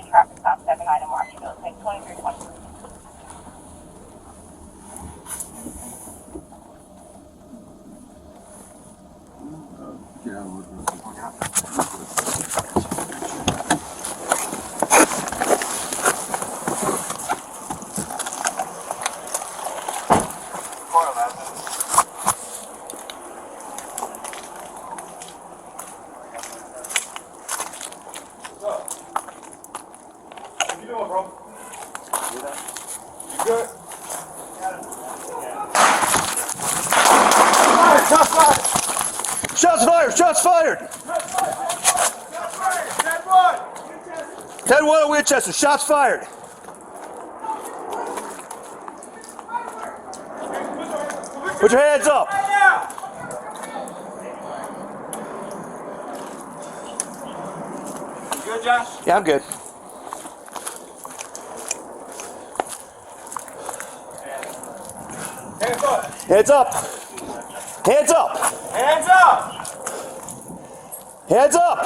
Traffic stop 7 item Marshall. Take 2323. Shots fired! Shots fired! 10-1 at Winchester. Shots fired. Put your hands up. You good, Josh? Yeah, I'm good. Hands up. Hands up. Hands up. Hands up. Hands up.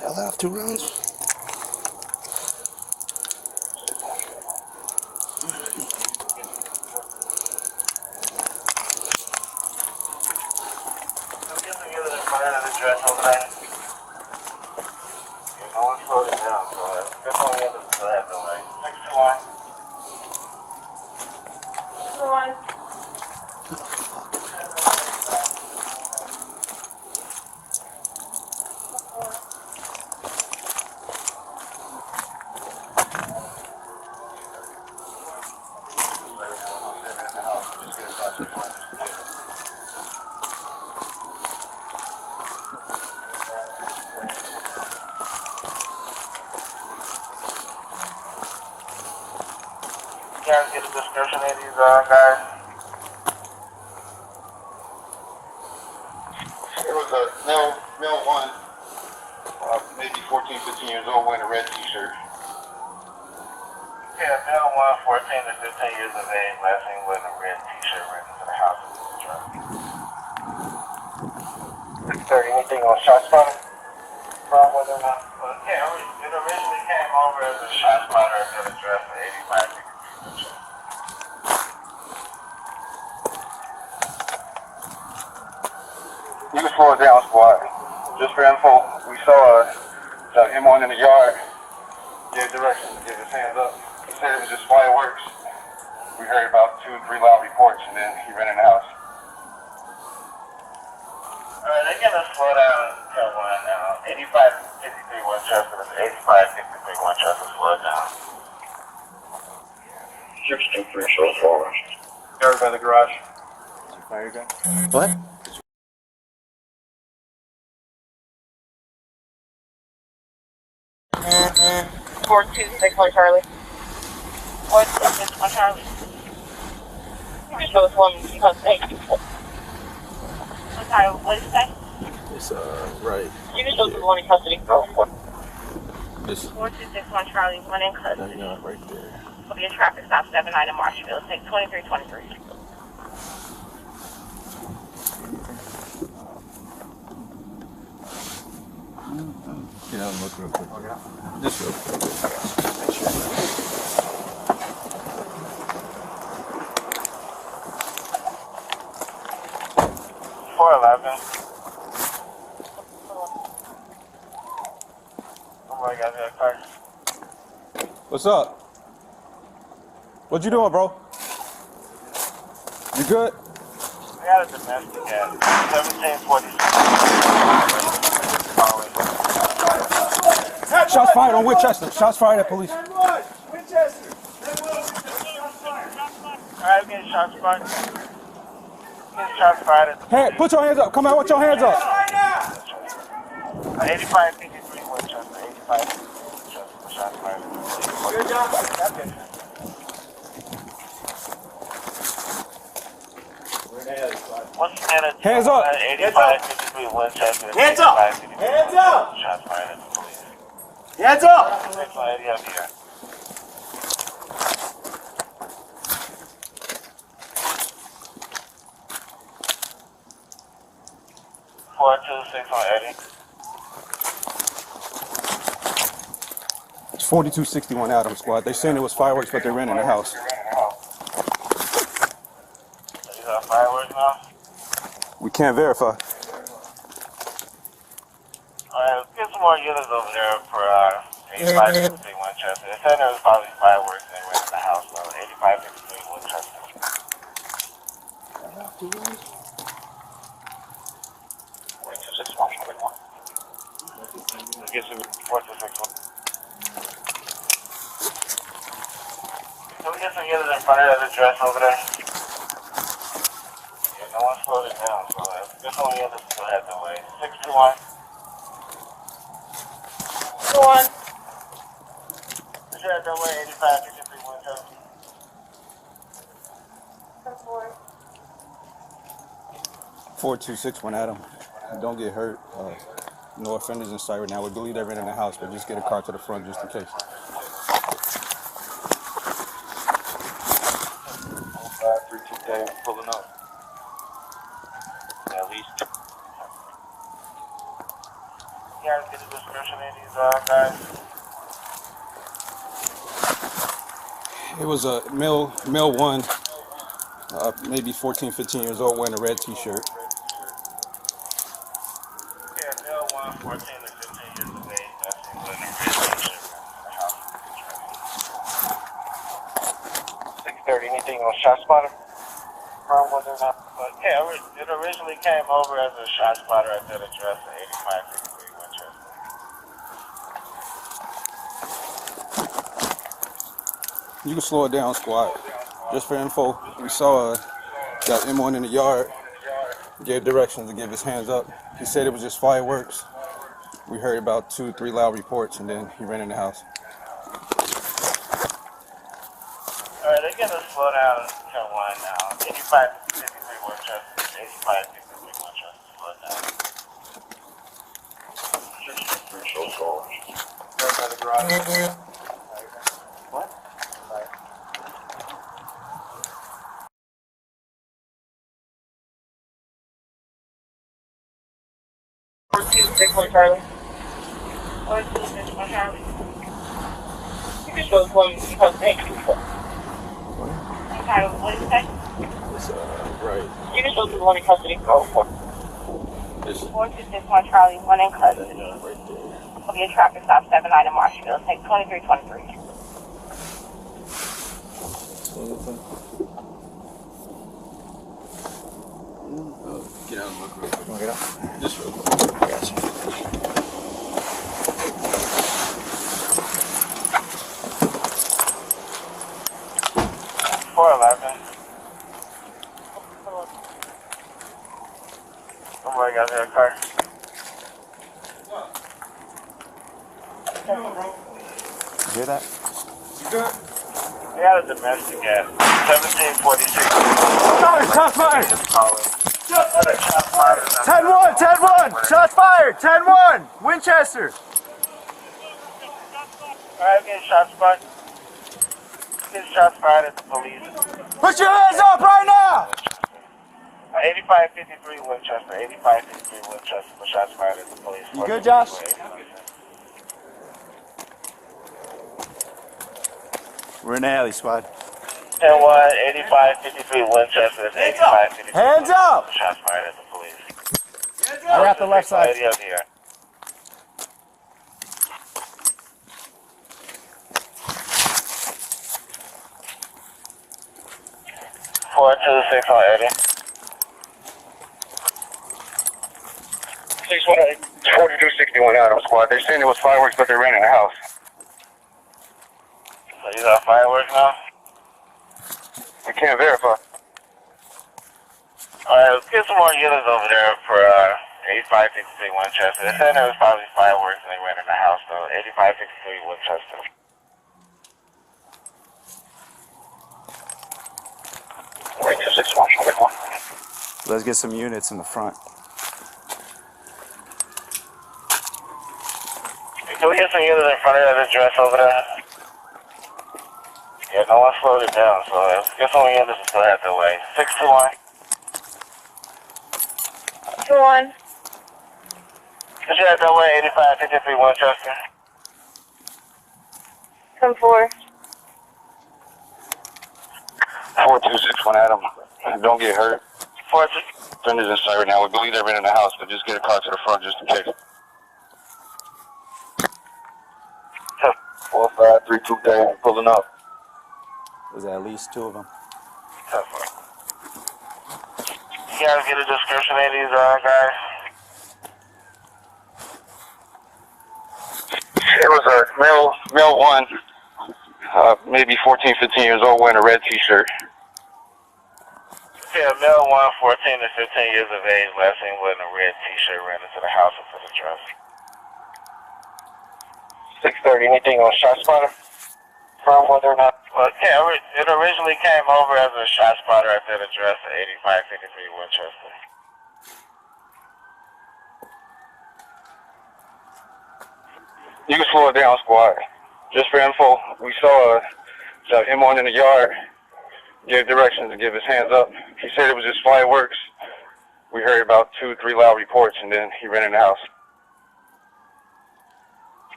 Hell, that off 2 rounds. You guys get a description of these guys? There was a male one, maybe 14, 15 years old, wearing a red t-shirt. Yeah, male one, 14 to 15 years of age, last seen wearing a red t-shirt, ran into the house with the truck. 630, anything on ShotSpotter? From whether or not? Well, yeah, it originally came over as a ShotSpotter at the address of 8563 Winchester. You can slow it down, squad. Just for info, we saw him on in the yard. Gave directions to get his hands up. He said it was just fireworks. We heard about 2 or 3 loud reports, and then he ran in the house. Alright, they're gonna slow down and tell one now. 8553 Winchester, 8553 Winchester, slow down. 623, show forward. Guard by the garage. Fire gun? What? 426 Charlie. 426 Charlie. Show us one because hey. I'm sorry, what did you say? It's right. You can show us the one in custody. This 4261 Charlie, one in custody. right there. Will be a traffic stop 7 item Marshall. Take 2323. Yeah, I'm looking real quick. Just real quick. 411. Somebody got that car. What's up? What you doing, bro? You good? Yeah, got a domestic at 1746. Shots fired on Winchester. Shots fired at police. Winchester. Alright, getting shots fired. Getting shots fired at the Hey, put your hands up. Come out with your hands up. 8553 Winchester. 8553 Winchester. Shots fired at the police. Good job. Okay. Once again, it's Hands up. 8553 Winchester. Hands up. 8553 Hands up. Shots fired at the police. Hands up. 680 up here. 426 on Eddie. It's 4261 Adams squad. They saying it was fireworks, but they ran in the house. These are fireworks now? We can't verify. Alright, let's get some more units over there for 8553 Winchester. They said there was probably fireworks and they ran in the house, so 8553 Winchester. Let's get some 426. Can we get some units in front of that address over there? Yeah, no one slowed it down, so this one unit still has the way. 621. 1. This had the way 8553 Winchester. 4261 Adam. Don't get hurt. No offenders in sight right now. We believe they ran in the house, but just get a car to the front just in case. 532K pulling up. At least. You guys get a description of these guys? It was a male one, maybe 14, 15 years old, wearing a red t-shirt. Yeah, male 1, 14 to 15 years of age. That's in the red t-shirt. 630, anything on ShotSpotter? From whether or not? But yeah, it originally came over as a ShotSpotter at that address at 8553 Winchester. You can slow it down, squad. Just for info, we saw got M1 in the yard. Gave directions to give his hands up. He said it was just fireworks. We heard about 2, 3 loud reports, and then he ran in the house. Alright, they're gonna slow down to 1 now. 8553 Winchester. 8553 Winchester. Slow down. Right by the garage. What? 426 Charlie. 426 Charlie. You can show us one because thank you. Okay, what did you say? It's right. You can show us the one in custody. Go for it. It's 426 Charlie, 1 in custody. right there. Will be a traffic stop 79 in Marshfield. Take 2323. Get out and look real quick. Get out. Just real quick. Gotcha. 411. Somebody got their car. You hear that? They had a domestic at 1746. Shots fired. Calling. 10-1. 10-1. Shots fired. 10-1. Winchester. Alright, getting shots fired. Getting shots fired at the police. Put your hands up right now. 8553 Winchester. 8553 Winchester. The shots fired at the police. You good, Josh? We're in the alley, squad. 10-1, 8553 Winchester. That's 8553. Hands up. Shots fired at the police. I wrap the left side. Lady up here. Four two six on Eddie. 4261 Adam squad. They're saying it was fireworks, but they ran in the house. So you got fireworks now? We can't verify. Alright, let's get some more units over there for 8563 Winchester. They said there was probably fireworks and they ran in the house, though. 8563 Winchester. Let's get some units in the front. Can we get some units in front of that address over there? Yeah, no one slowed it down, so let's get some units and still have their way. 621. 2-1. Did you have that way, 8553 Winchester? 10-4. 4261 Adam. Don't get hurt. 42. Friend is inside right now. We believe they ran in the house, but just get a car to the front just in case. 4532 pulling up. There's at least 2 of them. You guys get a description of these guys? It was a male one, maybe 14, 15 years old, wearing a red t-shirt. Yeah, male 1, 14 to 15 years of age, last seen wearing a red t-shirt, ran into the house and put the dress. 630, anything on ShotSpotter? From whether or not? Well, yeah, it originally came over as a ShotSpotter at that address at 8553 Winchester. You can slow it down, squad. Just for info, we saw him on in the yard, gave directions to give his hands up. He said it was just fireworks. We heard about 2, 3 loud reports, and then he ran in the house.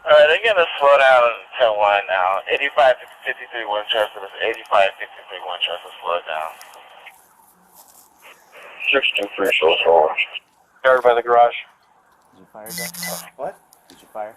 Alright, they're going to slow down to 10-1 now. 8553 Winchester, that's 8553 Winchester, slow it down. 623 shows forward. Guard by the garage. Did you fire that? What? Did you fire?